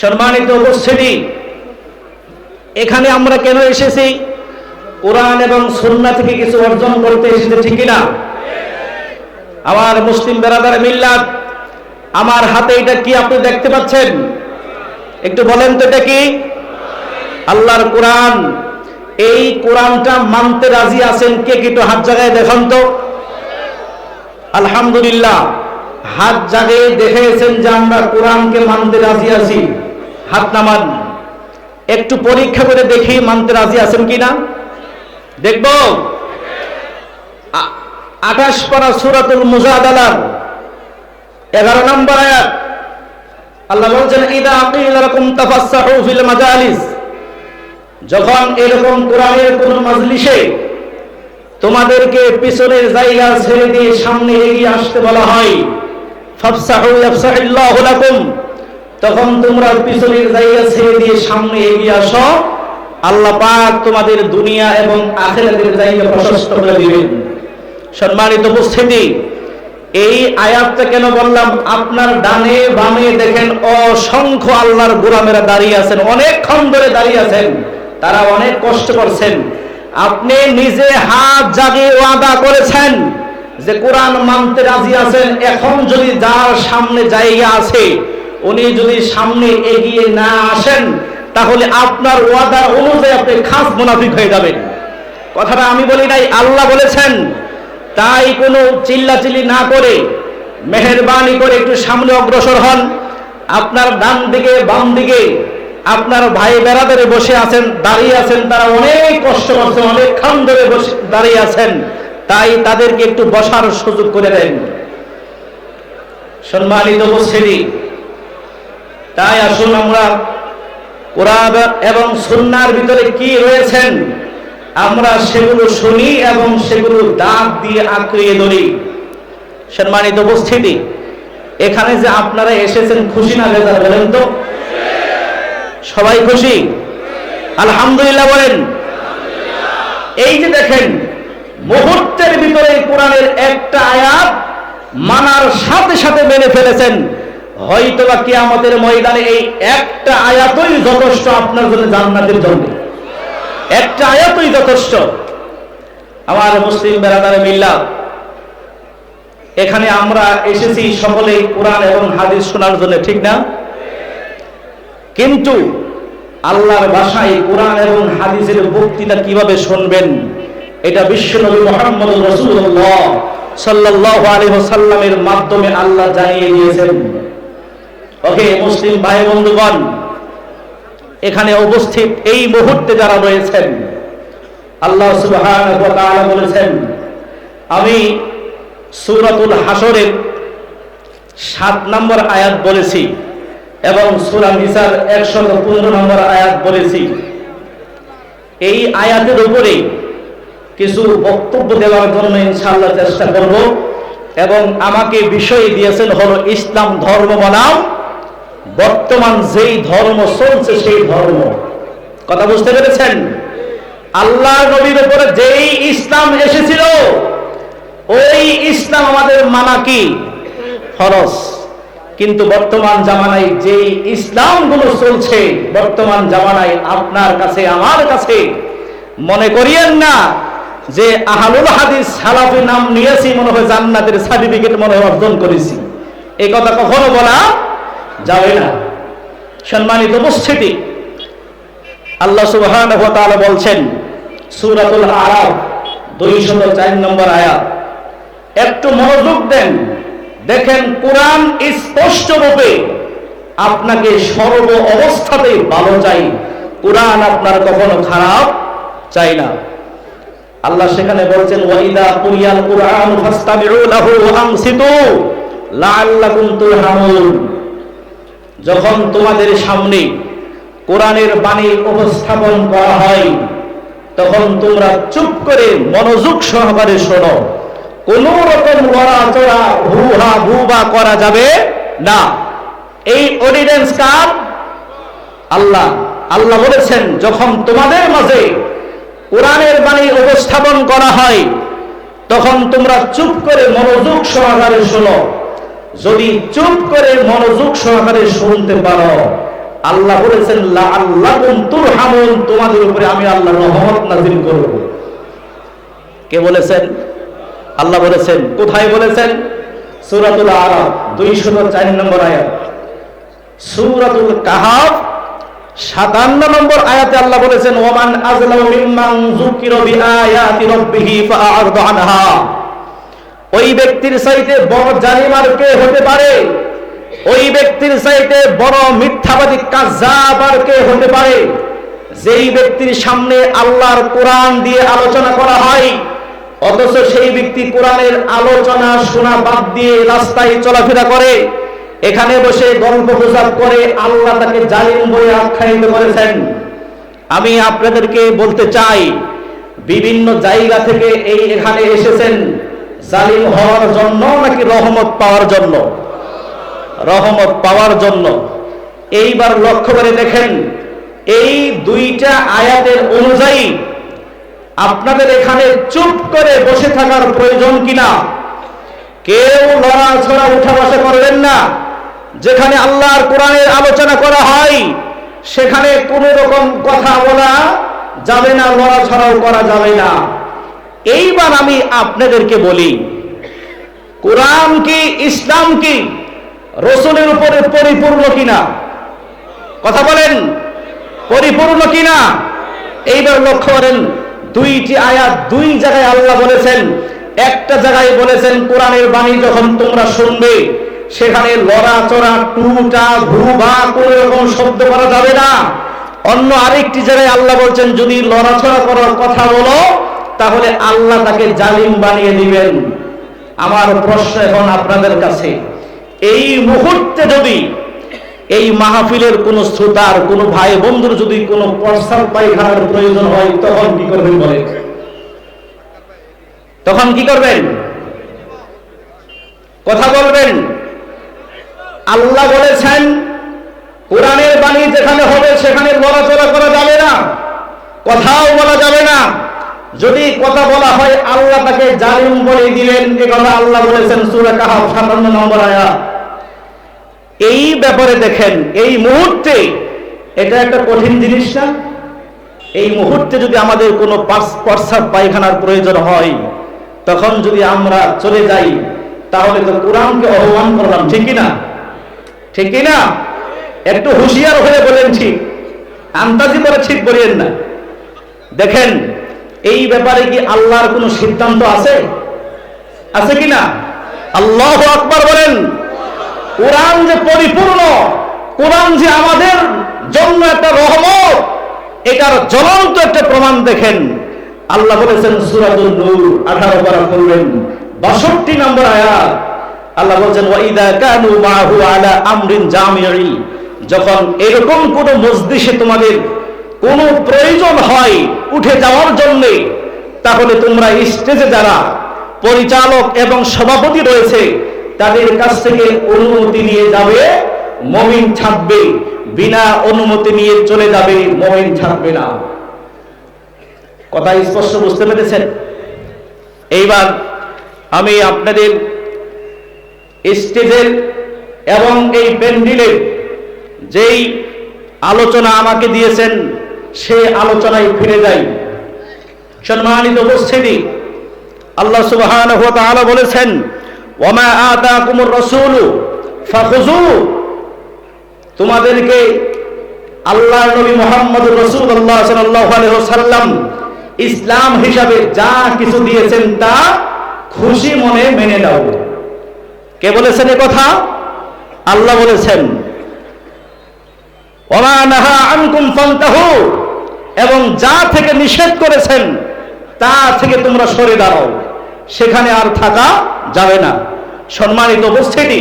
সম্মানিত উপস্থিতি, এখানে আমরা কেন এসেছি? কোরআন এবং সুন্নাহ থেকে কিছু অর্জন করতে এসেছি, ঠিক কিনা? আমার মুসলিম বেরাদার মিল্লাত, আমার হাতে এটা কি আপনি দেখতে পাচ্ছেন? একটু বলেন তো এটা কি? আল্লাহর কোরআন। এই কোরআনটা মানতে রাজি আছেন কে? একটু হাত জায়গায় দেখান তো। আলহামদুলিল্লাহ, হাত জায়গায় দেখেছেন যে আমরা কোরআনকে মানতে রাজি আছি। হাত নামান, একটু পরীক্ষা করে দেখি মানতে রাজি আছেন কিনা। দেখব 28 পারা সূরাতুল মুজাদালার 11 নম্বর আয়াত। আল্লাহ বলছেন, ইদা কিলা লাকুম তাফাসসাহু ফিল মাজালিস, যখন এরকম কোরআনের কোন মাজলিসে তোমাদেরকে পিছনের জায়গা ছেড়ে দিয়ে সামনে এগিয়ে আসতে বলা হয়, ফাফসাহু ইয়াফসাহিল্লাহু লাকুম, তখন তোমরা পিছনের জায়গা ছেড়ে দিয়ে সামনে এগিয়ে আসো, আল্লাহ পাক তোমাদের দুনিয়া এবং আখিরাতের জায়গা প্রশস্ত করে দিবেন। সম্মানিত উপস্থিতি, এই আয়াতটা কেন বললাম? আপনার ডানে বামে দেখেন অসংখ্য আল্লাহর গোলামেরা দাঁড়িয়ে আছেন, অনেকক্ষণ ধরে দাঁড়িয়ে আছেন, তারা অনেক কষ্ট করছেন। আপনি নিজে হাত জাগিয়ে ওয়াদা করেছেন যে কোরআন মানতে রাজি আছেন। এখন যদি যার সামনে জায়গা আছে উনি যদি সামনে এগিয়ে না আসেন, তাহলে আপনার ওয়াদা অনুযায়ী আপনি খাস মুনাফিক হয়ে যাবেন। কথাটা আমি বলি নাই, আল্লাহ বলেছেন। তাই কোনো চিল্লাচিল্লি না করে মেহেরবানি করে একটু সামনে অগ্রসর হন। আপনার ডান দিকে বাম দিকে আপনার ভাই বেরাদারে বসে আছেন, দাঁড়িয়ে আছেন, তারা অনেক কষ্ট করছেন, অনেকক্ষণ ধরে বসে দাঁড়িয়ে আছেন, তাই তাদেরকে একটু বসার সুযোগ করে দেন। সম্মানিত উপস্থিতি, তাই আসুন আমরা কোরআন এবং সুন্নাহর ভিতরে কি রয়েছেন আমরা সেগুলো শুনি এবং সেগুলো দাঁত দিয়ে আঁকড়িয়ে ধরি। সম্মানিত উপস্থিতি, এখানে যে আপনারা এসেছেন, খুশি না বেজার বলেন তো? সবাই খুশি? আলহামদুলিল্লাহ বলেন। এই যে দেখেন, মুহূর্তের ভিতরে কোরআনের একটা আয়াত মানার সাথে সাথে মেনে ফেলেছেন। হয়তোবা কিয়ামতের ময়দানে এই একটা আয়াতই যথেষ্ট আপনার জন্য, জান্নাতের জন্য একটা আয়াতই যথেষ্ট। আমার মুসলিম বেরাদারে মিল্লাত, এখানে আমরা এসেছি সকলেই কোরআন এবং হাদিস শোনার জন্য, ঠিক না? কিন্তু আল্লাহর ভাষায় কোরআন এবং হাদিসের বক্তৃতা কিভাবে শুনবেন, এটা বিশ্বনবী মুহাম্মদ রাসূলুল্লাহ সাল্লাল্লাহু আলাইহি ওয়াসাল্লামের মাধ্যমে আল্লাহ জানিয়ে দিয়েছেন। ওকে মুসলিম ভাই বন্ধুগণ, এখানে উপস্থিত এই মুহূর্তে যারা রয়েছেন, আল্লাহ সুবহানাহু ওয়া তাআলা বলেছেন, আমি সূরাতুল হাসরের 7 নম্বর আয়াত বলেছি এবং সূরা নিসার 115 নম্বর আয়াত বলেছি। এই আয়াতের উপরে কিছু বক্তব্য দেওয়ার জন্য ইনশাআল্লাহ চেষ্টা করব। এবং আমাকে বিষয় দিয়েছেন হলো ইসলাম ধর্ম বনাম বর্তমান যেই ধর্ম চলছে সেই ধর্ম। কথা বুঝতে পেরেছেন? আল্লাহ নবীর উপরে যেই ইসলাম এসেছিল ওই ইসলাম আমাদের মানা কি ফরজ। কিন্তু বর্তমান জামানায় যেই ইসলামগুলো চলছে, বর্তমান জামানায় আপনার কাছে আমার কাছে, মনে করিয়েন না যে আহলুল হাদিস সালাফি নাম নিয়েছি, মনে হয় জান্নাতের সার্টিফিকেট মনে হয় অর্জন করেছি। এই কথা কখনো বলা যাবে না। সম্মানিত উপস্থিতি, আল্লাহ সুবহানাহু ওয়া তাআলা বলছেন সূরাতুল আরাফ 204 নম্বর আয়াত। একটু মনোযোগ দেন, দেখেন কোরআন স্পষ্ট রূপে আপনাকে সর্ব অবস্থাতেই ভালো চাই। কোরআন আপনার কখনো খারাপ চাই না। আল্লাহ সেখানে বলছেন, ওয়াইদা কুরিয়াল কুরআন ফাসতামিউ লাহু ওয়া আনসিতু লাআল্লাকুম তুরহামুন, যখন তোমাদের সামনে কোরআনের বাণী উপস্থাপন করা হয় তখন তোমরা চুপ করে মনোযোগ সহকারে শোনো। কোন রকম লড়াচড়া হুহা ভুবা করা যাবে না। এই অর্ডিন্যান্স কার? আল্লাহ। আল্লাহ বলেছেন, যখন তোমাদের মাঝে কোরআনের বাণী উপস্থাপন করা হয় তখন তোমরা চুপ করে মনোযোগ সহকারে শোনো। যদি চুপ করে মনোযোগ সহকারে শুনতে পারো আল্লাহ বলেছেন লাআল্লাকুম তুরহামুন, তোমাদের উপরে আমি আল্লাহ রহমত নাযিল করব। কে বলেছেন? আল্লাহ বলেছেন। কোথায় বলেছেন? সূরাতুল আরাফ 204 নম্বর আয়াত, সূরাতুল কাহাফ 57 নম্বর আয়াতে আল্লাহ বলেছেন ওয়ামান আযলামু মিম্মান যুকিরা বিআয়াতি রাব্বিহি ফাআরদা আনহা। ওই ব্যক্তির চাইতে বড় জালিম আর কে হতে পারে? ওই ব্যক্তির চাইতে বড় মিথ্যাবাদী কাযযাব আর কে হতে পারে? যেই ব্যক্তির সামনে আল্লাহর কোরআন দিয়ে আলোচনা করা হয়, অথচ সেই ব্যক্তি কোরআনের আলোচনা শোনা বাদ দিয়ে রাস্তায় চলাফেরা করে, এখানে বসে গল্প গুজব করে, আল্লাহ তাকে জালিম বলে আখ্যায়িত করেছেন। আমি আপনাদেরকে বলতে চাই, বিভিন্ন জায়গা থেকে এখানে এসেছেন জালিম হওয়ার জন্য নাকি রহমত পাওয়ার জন্য? রহমত পাওয়ার জন্য। এইবার লক্ষ্য করে দেখেন, এই দুইটা আয়াতের অনুযায়ী আপনাদের এখানে চুপ করে বসে থাকার প্রয়োজন কিনা? কেউ লড়াছড়া উঠা বসা করবেন না। যেখানে আল্লাহর কোরআনের আলোচনা করা হয় সেখানে কোনো রকম কথা বলা যাবে না, লড়াছড়াও করা যাবে না। এইবার আমি আপনাদেরকে বলি, কোরআন কি, ইসলাম কি রাসূলের উপরে পরিপূর্ণ কিনা? কথা বলেন, পরিপূর্ণ কিনা? এইবার লক্ষ্য করেন, দুইটি আয়াত দুই জায়গায় আল্লাহ বলেছেন। একটা জায়গায় বলেছেন কোরআনের বাণী যখন তোমরা শুনবে সেখানে লড়াচড়া, টুটা ভুবা কোনো রকম শব্দ করা যাবে না। অন্য আরেকটি জায়গায় আল্লাহ বলছেন যদি লড়াচড়া করার কথা বলো তাহলে আল্লাহ তাকে জালিম বানিয়ে দিবেন। আমার প্রশ্ন এখন আপনাদের কাছে, এই মুহূর্তে যদি এই মাহফিলের কোন শ্রোতার, কোন ভাই বন্ধুর যদি কোনো প্রস্তাব পায়খানার প্রয়োজন হয় তখন কি করবেন বলেন? তখন কি করবেন? কথা বলবেন। আল্লাহ বলেছেন কোরআনের বাণী যেখানে হবে সেখানে লড়াচড়া করা যাবে না, কথাও বলা যাবে না। যদি কথা বলা হয় আল্লাহ তাকে জালিম বলে দিবেন, এ কথা আল্লাহ বলেছেন সূরা কাহাফ 57 নম্বর আয়াত। এই ব্যাপারে দেখেন, এই মুহূর্তে এটা একটা কঠিন জিনিস না? এই মুহূর্তে যদি আমাদের কোনো প্রস্রাব পায়খানার প্রয়োজন হয় তখন যদি আমরা চলে যাই তাহলে তো কোরআনকে অপমান করলাম, ঠিক কিনা? ঠিক কিনা? একটু হুঁশিয়ার হয়ে বলেন, ঠিক আন্দাজি করে ঠিক বলেন না। দেখেন, এই ব্যাপারে কি আল্লাহর কোনো সিদ্ধান্ত আছে? আছে কিনা? আল্লাহু আকবার বলেন। কোরআন যে পরিপূর্ণ, কোরআন যে আমাদের জন্য একটা রহমত, এটার জ্বলন্ত একটা প্রমাণ দেখেন। আল্লাহ বলেছেন সূরাতুন নূর 18 পারা পড়বেন 62 নম্বর আয়াত। আল্লাহ বলেছেন ওয়াইদা কানু মাহু আলা আমরিন জামিঈ, যখন এরকম কোন মজলিসে তোমাদের কোনো প্রয়োজন হয় উঠে যাওয়ার জন্য, তাহলে তোমরা স্টেজে যারা পরিচালক এবং সভাপতি রয়েছে তাদের কাছ থেকে অনুমতি নিয়ে যাবে, মুমিন থাকবে। বিনা অনুমতি নিয়ে চলে যাবে, মুমিন থাকবে না। কথা স্পষ্ট বুঝতে পেরেছেন? এইবার আমি আপনাদের স্টেজের এবং এই প্যান্ডেলের যেই আলোচনা আমাকে দিয়েছেন সেই আলোচনায় ফিরে যাই। সম্মানিত উপস্থিতি, আল্লাহ সুবহানাহু ওয়া তাআলা বলেছেন ওয়ামা আতাকুমুর রাসূলু ফাখুযু, তোমাদেরকে আল্লাহর নবী মুহাম্মদুর রাসূলুল্লাহ সাল্লাল্লাহু আলাইহি ওয়াসাল্লাম ইসলাম হিসাবে যা কিছু দিয়েছেন তা খুশি মনে মেনে নাও। কে বলেছেন এই কথা? আল্লাহ বলেছেন ওমা নাহা আনকুম ফান্তাহু, এবং যা থেকে নিষেধ করেছেন তা থেকে তোমরা সরে দাঁড়াও, সেখানে আর থাকা যাবে না। সম্মানিত উপস্থিতি,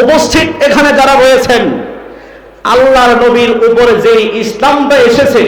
উপস্থিত এখানে যারা রয়েছেন, আল্লাহর নবীর উপরে যে ইসলামটা এসেছে,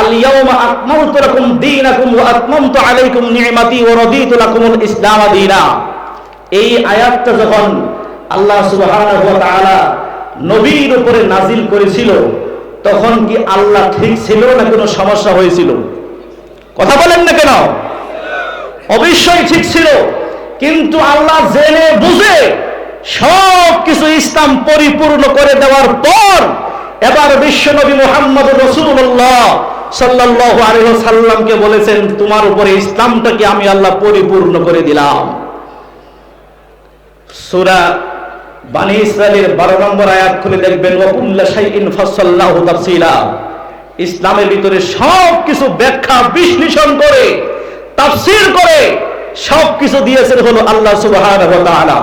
আল ইয়াউমা আকমালতু লাকুম দীনাকুম ওয়া আতমামতু আলাইকুম নি'মাতি ওয়া রাদিতু লাকুমুল ইসলাম দীনা, এই আয়াতটা যখন আল্লাহ সুবহানাহু ওয়া তাআলা নবীর উপরে নাজিল করেছিল তখন কি আল্লাহ ঠিক ছিল না কোনো সমস্যা হয়েছিল? কথা বলেন না কেন? অবশ্যই ঠিক ছিল, কিন্তু আল্লাহ জেনে বুঝে সব কিছু ইসলাম পরিপূর্ণ করে দেওয়ার পর এবার বিশ্বনবী মুহাম্মদ রাসূলুল্লাহ সাল্লাল্লাহু আলাইহি ওয়াসাল্লামকে বলেছেন, তোমার উপরে ইসলামটাকে আমি আল্লাহ পরিপূর্ণ করে দিলাম। সূরা বানী ইসরাঈলের 12 নম্বর আয়াত খুলে দেখবেন, ওয়া কুল্লা শাইইন ফাসসালনাহু তাফসীলা। ইসলামের ভিতরে সবকিছু ব্যাখ্যা বিশ্লেষণ করে তাফসীর করে সবকিছু দিয়েছেন হলো আল্লাহ সুবহানাহু ওয়া তাআলা।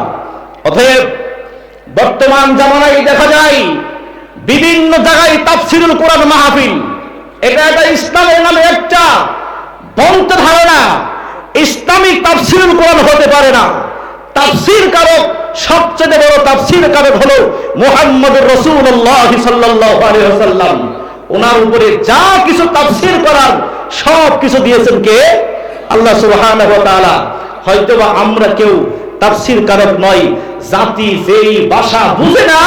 অতএব বর্তমান জামানায় দেখা যায় বিভিন্ন জায়গায় তাফসীরুল কোরআন মাহফিল। এটা ইসলামের নামে একটা ভ্রান্ত ধারণা। ইসলামিক তাফসীরুল কোরআন হতে পারে না। তাফসীর কারক, সবচেয়ে বড় তাফসীর কারক হলো মুহাম্মদুর রাসূলুল্লাহ সাল্লাল্লাহু আলাইহি ওয়াসাল্লাম। ওনার উপরে যা কিছু তাফসীর করার সব কিছু দিয়েছেন কে? আল্লাহ সুবহানাহু ওয়া তাআলা। হয়তোবা আমরা কেউ তাফসীর কারক নয়, জাতি যেই ভাষা বুঝে না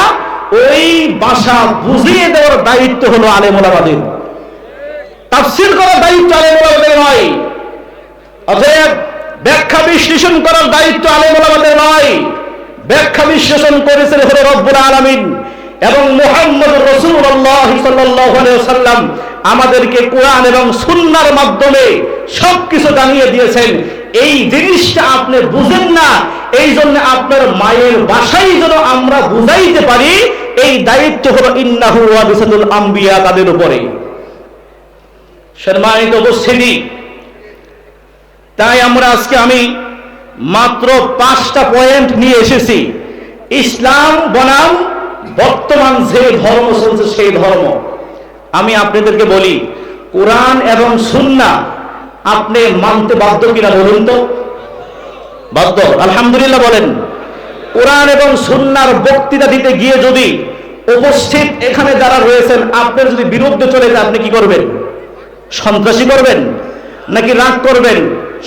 ওই ভাষা বুঝিয়ে দেওয়ার দায়িত্ব হলো আলেম ওলামাদের। তাফসীর করার দায়িত্ব আলেম ওলামাদের নয়। অতএব ব্যাখ্যা বিশ্লেষণ করার দায়িত্ব আলেম ওলামাদের নয়। ব্যাখ্যা বিশ্লেষণ করেছেন হলো রব্বুল আলামিন এবং মুহাম্মদুর রাসূলুল্লাহ সাল্লাল্লাহু আলাইহি ওয়াসাল্লাম আমাদেরকে কোরআন এবং সুন্নাহর মাধ্যমে সবকিছু জানিয়ে দিয়েছেন। এই জিনিসটা আপনি বুঝেন না, এই জন্য আপনার মায়ের ভাষাই যেন আমরা বুঝাইতে পারি, এই দায়িত্ব হলো ইন্নাহু ওয়ারিসাতুল আম্বিয়া, তাদের উপরে। সম্মানিত উপস্থিতি, তাই আমি মাত্র 5টা পয়েন্ট নিয়ে এসেছি। ইসলাম বনাম বর্তমান যে ধর্ম চলছে সেই ধর্ম। আমি আপনাদেরকে বলি, কোরআন এবং সুন্নাহ আপনি মানতে বাধ্য কিনা বলুন তো? বাধ্য। আলহামদুলিল্লাহ বলেন। কোরআন এবং সুন্নাহর বক্তৃতা দিতে গিয়ে যদি উপস্থিত এখানে যারা রয়েছেন আপনার যদি বিরুদ্ধে চলে যায়, আপনি কি করবেন? সন্ত্রাসী করবেন নাকি রাগ করবেন?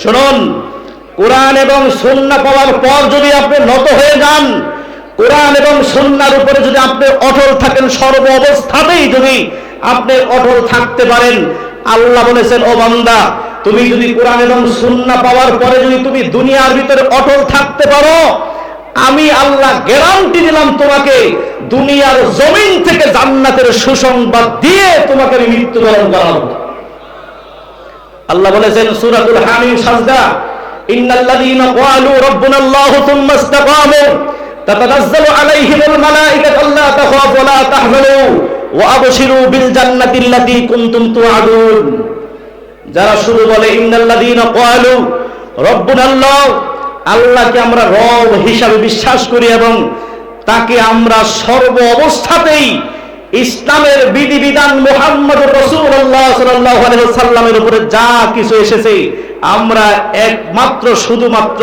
শুনুন, কোরআন এবং সুন্নাহ পাওয়ার পর যদি আপনি নত হয়ে যান, কোরআন এবং সুন্নাহর উপরে যদি আপনি অটল থাকেন, সর্ব অবস্থাতেই যদি আপনি অটল থাকতে পারেন, আল্লাহ বলেছেন, ও বান্দা, তুমি যদি কোরআন এবং সুন্নাহ পাওয়ার পরে যদি তুমি দুনিয়ার ভিতরে অটল থাকতে পারো, আমি আল্লাহ গ্যারান্টি দিলাম তোমাকে দুনিয়ার জমিন থেকে জান্নাতের সুসংবাদ দিয়ে তোমাকে আমি মৃত্যুবরণ করাবো। আল্লাহ বলেছেন সূরাতুল হামিম সাজদা, ইন্নাল্লাযীনা ক্বালু রাব্বুনাল্লাহু সুম্মা ইসতাকামু তাতানাজ্জালু আলাইহিমুল মালায়েকাতু আল্লা তাখাফু ওয়া লা তাহজানু ওয়া আবশিরু বিল জান্নাতিল্লাতী কুনতুম তুআদুন। যারা শুধু বলে ইন্নাল্লাযীনা ক্বালু রাব্বুনাল্লাহ, আল্লাহকে আমরা রব হিসাবে বিশ্বাস করি এবং তাকে আমরা সর্ব অবস্থাতেই ইসলামের বিধিবিধান মুহাম্মদুর রাসূলুল্লাহ সাল্লাল্লাহু আলাইহি ওয়াসাল্লামের উপরে যা কিছু এসেছে আমরা একমাত্র শুধুমাত্র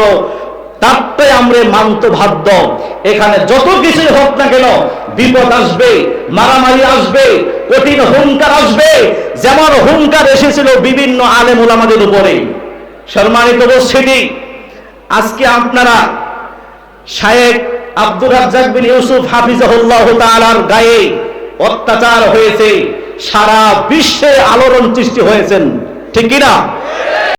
তারটাই আমরা মানতে বাধ্য। এখানে যত কিছুই হোক না কেন, বিপদ আসবে, মারামারি আসবে, কঠিন হুঙ্কার আসবে, যেমন হুঙ্কার এসেছিল বিভিন্ন আলেম ওলামাদের উপরে। সম্মানিত উপস্থিতি, আজকে আপনারা শায়েখ আব্দুর রাজ্জাক বিন ইউসুফ হাফিজাহুল্লাহ তাআলার গায়ে অত্যাচার হয়েছে, সারা বিশ্বে আলোড়ন সৃষ্টি হয়েছেন, ঠিক কিনা?